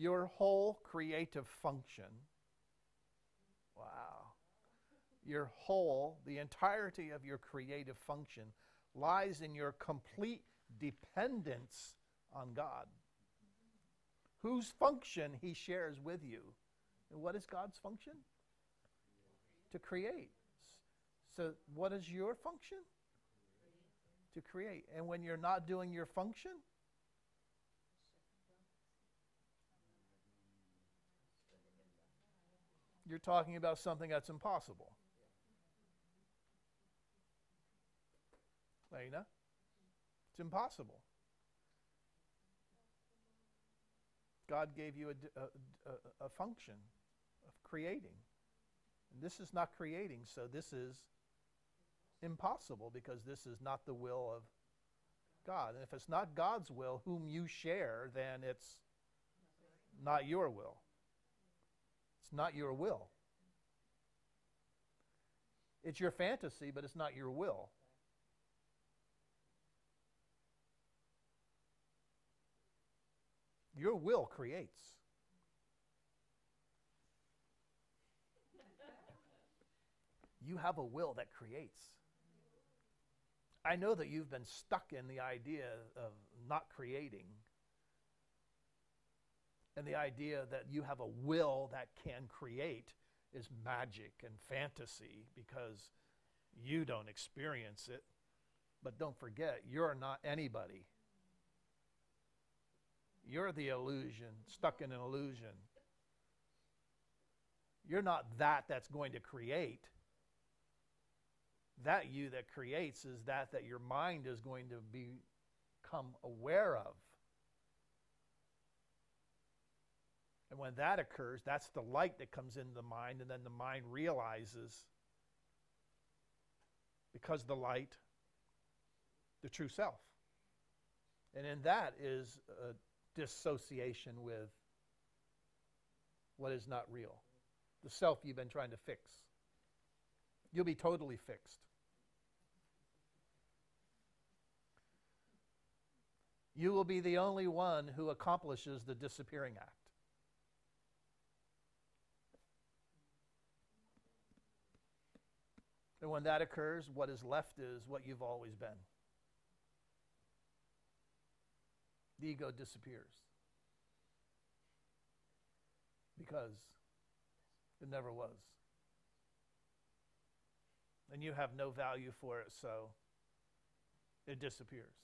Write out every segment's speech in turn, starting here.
Your whole creative function, wow, the entirety of your creative function lies in your complete dependence on God, whose function he shares with you. And what is God's function? To create. So what is your function? To create. And when you're not doing your function, you're talking about something that's impossible. Lena, it's impossible. God gave you a function of creating. And this is not creating, so this is impossible because this is not the will of God. And if it's not God's will, whom you share, then it's not your will. It's not your will. It's your fantasy, but it's not your will. Your will creates. You have a will that creates. I know that you've been stuck in the idea of not creating, and the idea that you have a will that can create is magic and fantasy because you don't experience it. But don't forget, you're not anybody. You're the illusion, stuck in an illusion. You're not that's going to create. That you that creates is that your mind is going to become aware of. And when that occurs, that's the light that comes into the mind, and then the mind realizes, because the light, the true self. And in that is a dissociation with what is not real. The self you've been trying to fix. You'll be totally fixed. You will be the only one who accomplishes the disappearing act. And when that occurs, what is left is what you've always been. The ego disappears. Because it never was. And you have no value for it, so it disappears.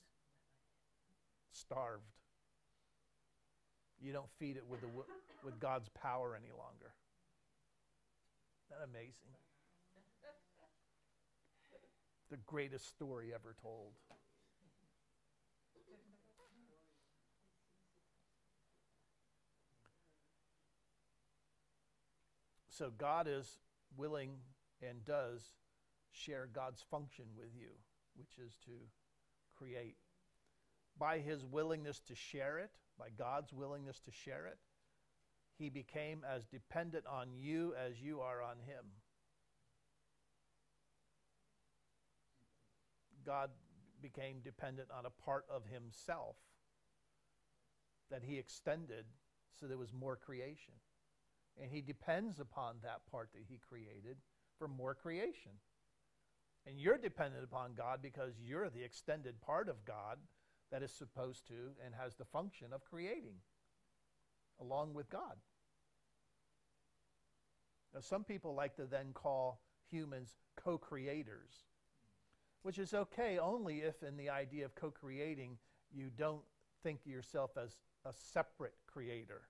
Starved. You don't feed it with God's power any longer. Isn't that amazing? The greatest story ever told. So God is willing and does share God's function with you, which is to create. By his willingness to share it, by God's willingness to share it, he became as dependent on you as you are on him. God became dependent on a part of himself that he extended so there was more creation. And he depends upon that part that he created for more creation. And you're dependent upon God because you're the extended part of God that is supposed to and has the function of creating along with God. Now, some people like to then call humans co-creators, which is okay only if in the idea of co-creating you don't think of yourself as a separate creator.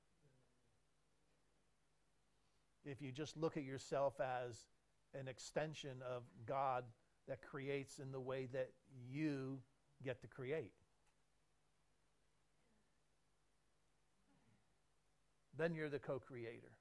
If you just look at yourself as an extension of God that creates in the way that you get to create, then you're the co-creator.